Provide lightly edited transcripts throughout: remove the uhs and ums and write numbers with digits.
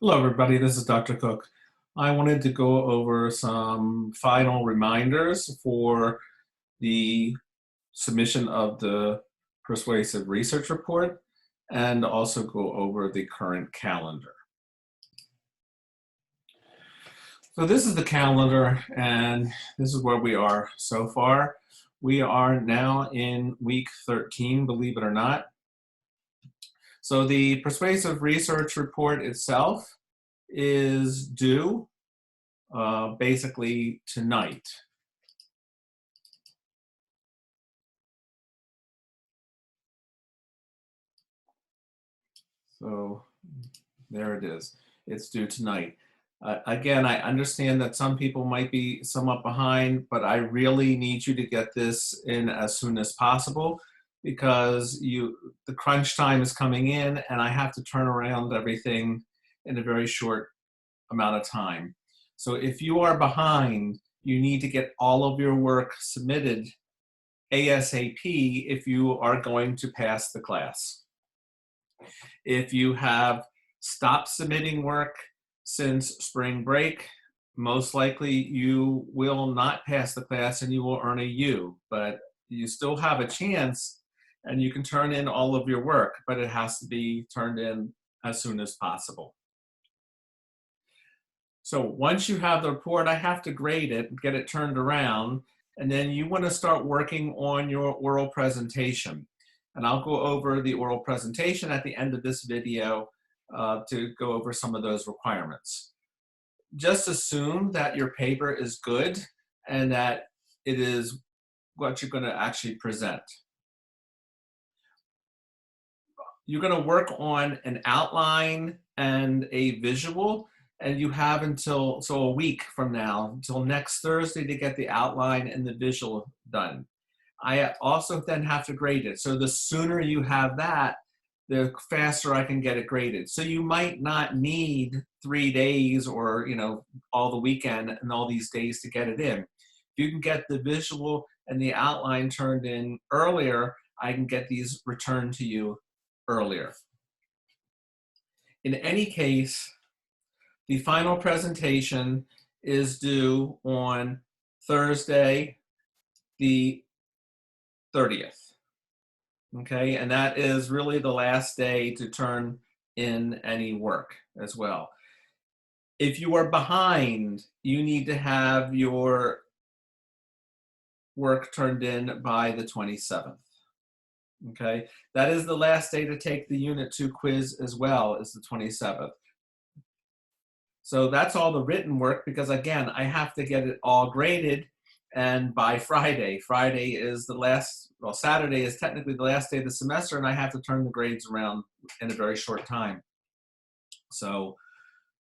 Hello, everybody. This is Dr. Cook. I wanted to go over some final reminders for the submission of the Persuasive Research Report and also go over the current calendar. So this is the calendar, and this is where we are so far. We are now in week 13, believe it or not. So the Persuasive Research Report itself is due basically tonight. So there it is. It's due tonight. Again, I understand that some people might be somewhat behind, but I really need you to get this in as soon as possible because the crunch time is coming in and I have to turn around everything in a very short amount of time. So if you are behind, you need to get all of your work submitted ASAP if you are going to pass the class. If you have stopped submitting work since spring break, most likely you will not pass the class and you will earn a U, but you still have a chance and you can turn in all of your work, but it has to be turned in as soon as possible. So once you have the report, I have to grade it, get it turned around, and then you want to start working on your oral presentation. And I'll go over the oral presentation at the end of this video to go over some of those requirements. Just assume that your paper is good and that it is what you're going to actually present. You're going to work on an outline and a visual, and you have until, so a week from now, until next Thursday to get the outline and the visual done. I also then have to grade it. So the sooner you have that, the faster I can get it graded. So you might not need 3 days or all the weekend and all these days to get it in. If you can get the visual and the outline turned in earlier, I can get these returned to you earlier. In any case, the final presentation is due on Thursday, the 30th. Okay, and that is really the last day to turn in any work as well. If you are behind, you need to have your work turned in by the 27th. Okay, that is the last day to take the Unit 2 quiz as well, is the 27th. So that's all the written work because, again, I have to get it all graded, and by Friday. Friday is the last, well, Saturday is technically the last day of the semester, and I have to turn the grades around in a very short time. So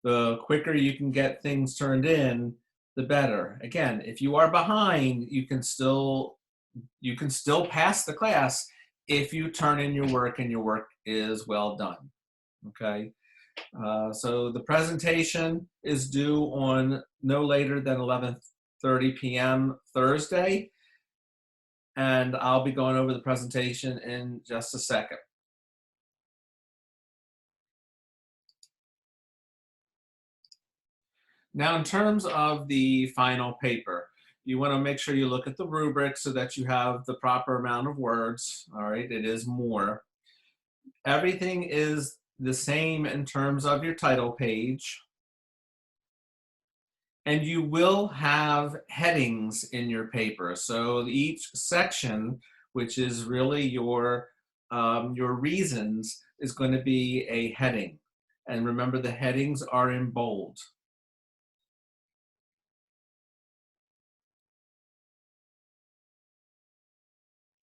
the quicker you can get things turned in, the better. Again, if you are behind, you can still pass the class if you turn in your work and your work is well done. Okay. So the presentation is due on no later than 11:30 p.m. Thursday, and I'll be going over the presentation in just a second. Now, in terms of the final paper, you want to make sure you look at the rubric so that you have the proper amount of words. All right, it is more. Everything is the same in terms of your title page. And you will have headings in your paper. So each section, which is really your reasons, is going to be a heading. And remember, the headings are in bold.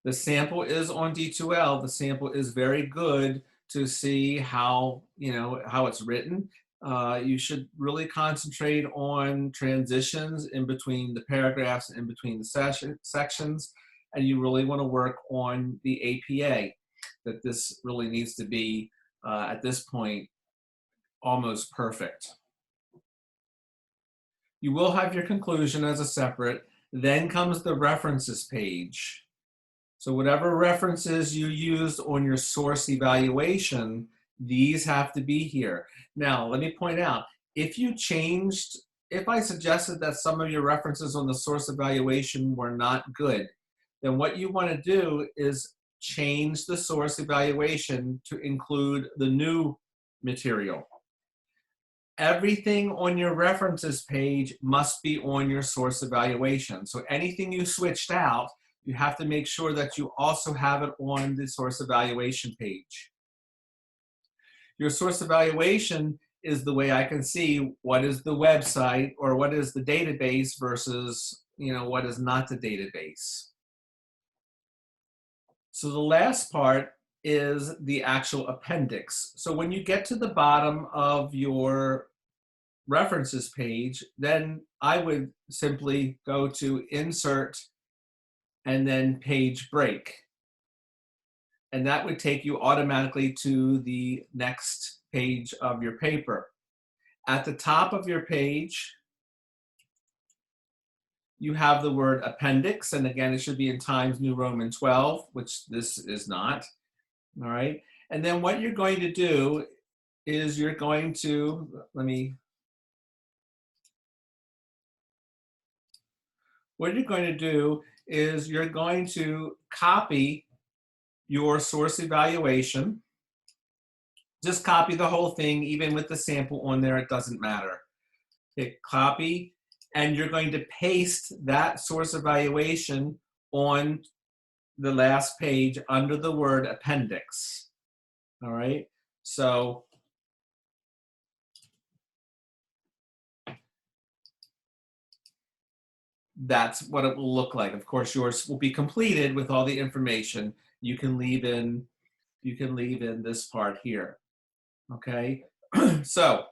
The sample is on D2L. The sample is very good to see how, how it's written. You should really concentrate on transitions in between the paragraphs and in between the sections, and you really want to work on the APA, that this really needs to be, at this point, almost perfect. You will have your conclusion as a separate, then comes the references page. So whatever references you used on your source evaluation, These have to be here. Now, let me point out, if I suggested that some of your references on the source evaluation were not good, then what you want to do is change the source evaluation to include the new material. Everything on your references page must be on your source evaluation. So anything you switched out, you have to make sure that you also have it on the source evaluation page. Your source evaluation is the way I can see what is the website or what is the database versus, what is not the database. So the last part is the actual appendix. So when you get to the bottom of your references page, then I would simply go to Insert and then Page Break. And that would take you automatically to the next page of your paper. At the top of your page, you have the word appendix, and again, it should be in Times New Roman 12, which this is not, all right? And then what you're going to do is you're going to, what you're going to do is you're going to copy your source evaluation. Just copy the whole thing, even with the sample on there, it doesn't matter. Hit copy, and you're going to paste that source evaluation on the last page under the word appendix. All right, so that's what it will look like. Of course, yours will be completed with all the information. You can leave in this part here. Okay, so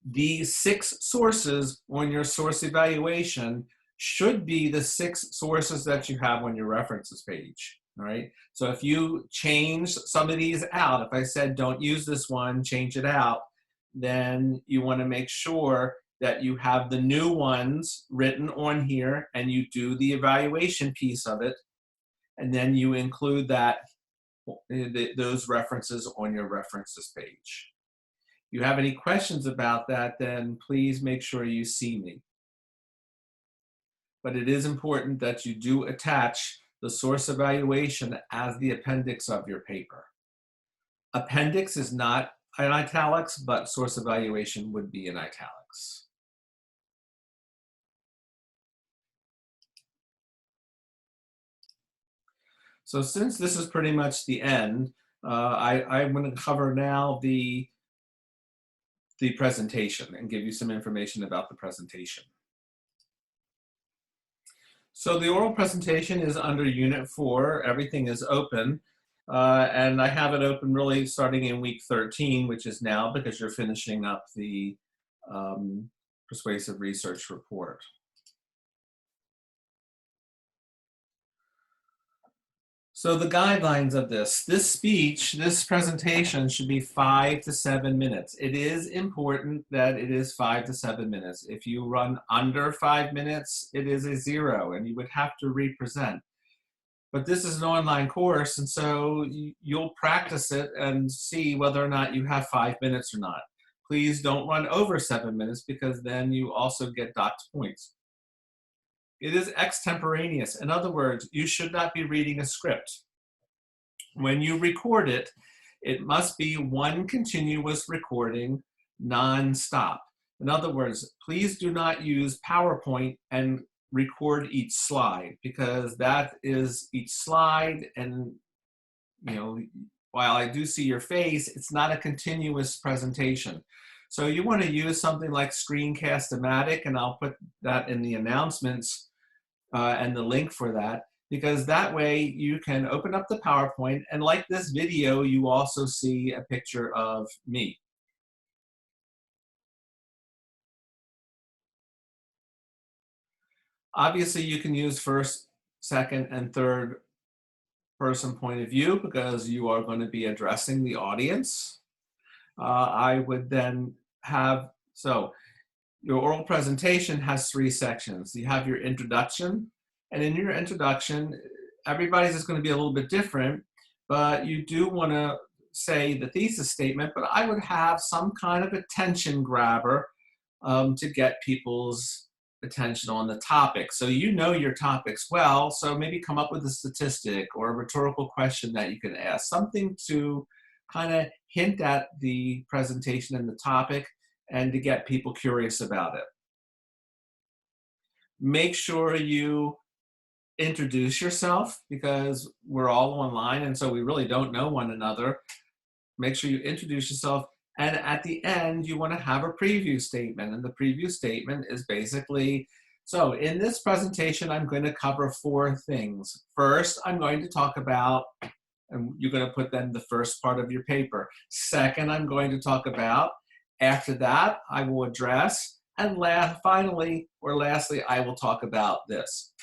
the 6 sources on your source evaluation should be the 6 sources that you have on your references page. All right, so if you change some of these out, if I said don't use this one, change it out, then you want to make sure that you have the new ones written on here and you do the evaluation piece of it, and then you include those references on your references page. If you have any questions about that, then please make sure you see me. But it is important that you do attach the source evaluation as the appendix of your paper. Appendix is not in italics, but source evaluation would be in italics. So since this is pretty much the end, I'm going to cover now the presentation and give you some information about the presentation. So the oral presentation is under Unit 4. Everything is open. And I have it open really starting in week 13, which is now because you're finishing up the Persuasive Research Report. So the guidelines of this speech, this presentation should be 5 to 7 minutes. It is important that it is 5 to 7 minutes. If you run under 5 minutes, it is a 0 and you would have to represent. But this is an online course, and so you'll practice it and see whether or not you have 5 minutes or not. Please don't run over 7 minutes because then you also get docked points. It is extemporaneous. In other words, you should not be reading a script. When you record it, it must be one continuous recording, non-stop. In other words, please do not use PowerPoint and record each slide, because that is each slide, and while I do see your face, it's not a continuous presentation. So you want to use something like Screencast-O-Matic, and I'll put that in the announcements and the link for that, because that way you can open up the PowerPoint, and like this video, you also see a picture of me. Obviously, you can use first, second, and third person point of view because you are going to be addressing the audience. I would then have, so your oral presentation has 3 sections. You have your introduction, and in your introduction, everybody's is going to be a little bit different, but you do want to say the thesis statement, but I would have some kind of attention grabber to get people's attention on the topic. So you know your topics well, so maybe come up with a statistic or a rhetorical question that you can ask, something to kind of hint at the presentation and the topic and to get people curious about it. Make sure you introduce yourself because we're all online and so we really don't know one another. Make sure you introduce yourself, and at the end you want to have a preview statement, and the preview statement is basically, so in this presentation I'm going to cover 4 things. First, I'm going to talk about, and you're going to put then the first part of your paper. Second, I'm going to talk about, after that I will address, and finally or lastly I will talk about this.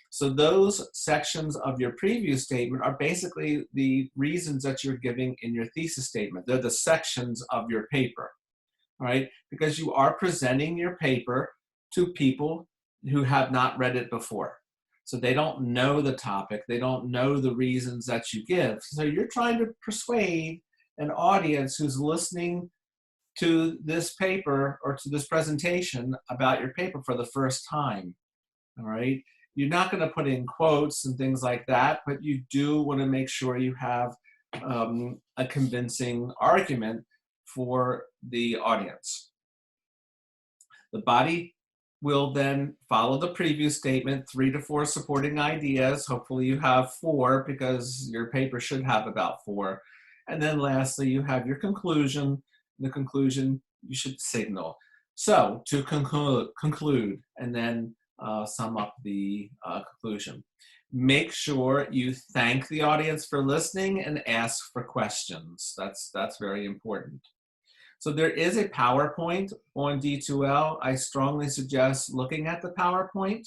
So those sections of your preview statement are basically the reasons that you're giving in your thesis statement. They're the sections of your paper, all right? Because you are presenting your paper to people who have not read it before. So they don't know the topic, they don't know the reasons that you give. So you're trying to persuade an audience who's listening to this paper or to this presentation about your paper for the first time, all right? You're not going to put in quotes and things like that, but you do want to make sure you have a convincing argument for the audience. The body will then follow the preview statement, 3 to 4 supporting ideas. Hopefully you have 4 because your paper should have about 4. And then lastly, you have your conclusion. The conclusion you should signal. So to conclude and then sum up the conclusion. Make sure you thank the audience for listening and ask for questions. That's very important. So there is a PowerPoint on D2L. I strongly suggest looking at the PowerPoint.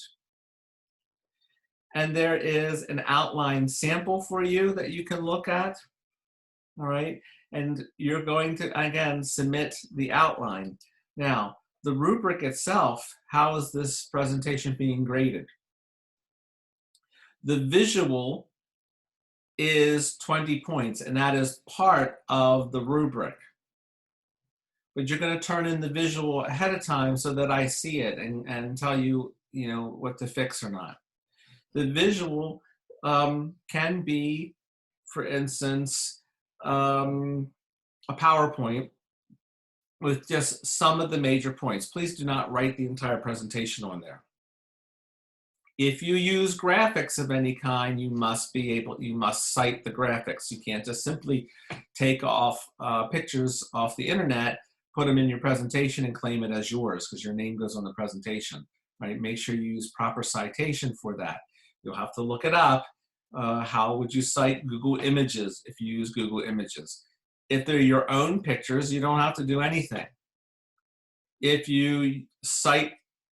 And there is an outline sample for you that you can look at. All right. And you're going to, again, submit the outline. Now, the rubric itself, how is this presentation being graded? The visual is 20 points, and that is part of the rubric. But you're going to turn in the visual ahead of time so that I see it and tell you, you know, what to fix or not. The visual can be, for instance, a PowerPoint with just some of the major points. Please do not write the entire presentation on there. If you use graphics of any kind, you must cite the graphics. You can't just simply take off pictures off the internet, put them in your presentation and claim it as yours because your name goes on the presentation, right? Make sure you use proper citation for that. You'll have to look it up. How would you cite Google Images if you use Google Images? If they're your own pictures, you don't have to do anything. If you cite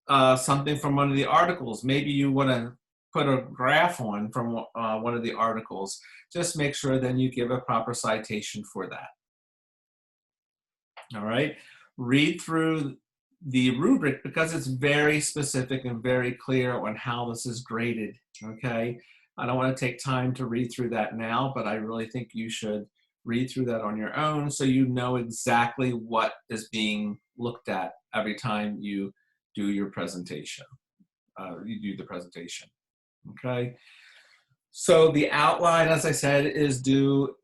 something from one of the articles, maybe you want to put a graph on from one of the articles, just make sure then you give a proper citation for that. All right, read through the rubric because it's very specific and very clear on how this is graded, okay? I don't want to take time to read through that now, but I really think you should read through that on your own so you know exactly what is being looked at every time you do your presentation, okay? So the outline, as I said, is due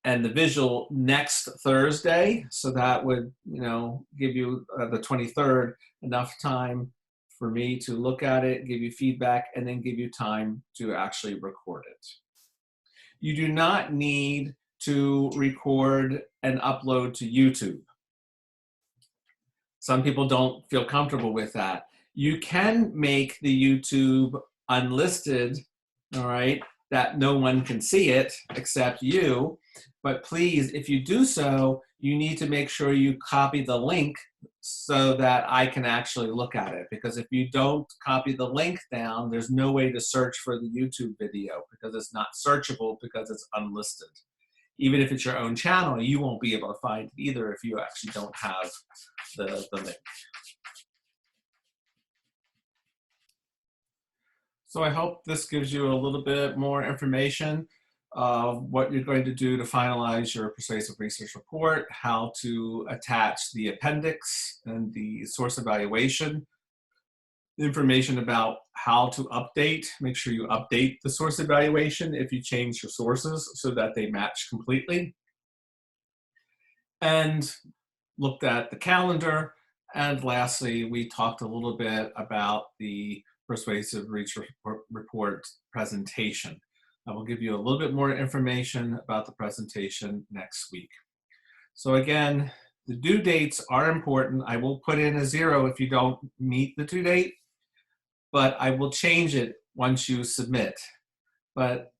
and the visual next Thursday. So that would, you know, give you the 23rd enough time for me to look at it, give you feedback, and then give you time to actually record it. You do not need to record and upload to YouTube. Some people don't feel comfortable with that. You can make the YouTube unlisted, all right, that no one can see it except you. But please, if you do so, you need to make sure you copy the link so that I can actually look at it. Because if you don't copy the link down, there's no way to search for the YouTube video because it's not searchable because it's unlisted. Even if it's your own channel, you won't be able to find it either if you actually don't have the link. So I hope this gives you a little bit more information. what you're going to do to finalize your persuasive research report, how to attach the appendix and the source evaluation, information about how to update. Make sure you update the source evaluation if you change your sources so that they match completely. And looked at the calendar. And lastly, we talked a little bit about the persuasive research report presentation. I will give you a little bit more information about the presentation next week. So again, the due dates are important. I will put in a 0 if you don't meet the due date, but I will change it once you submit. But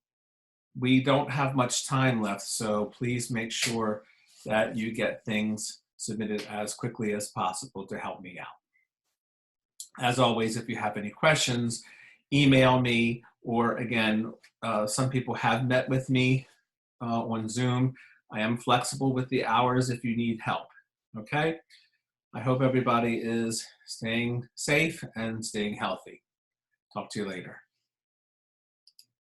we don't have much time left, so please make sure that you get things submitted as quickly as possible to help me out. As always, if you have any questions, email me, or again, some people have met with me on Zoom. I am flexible with the hours if you need help, okay? I hope everybody is staying safe and staying healthy. Talk to you later.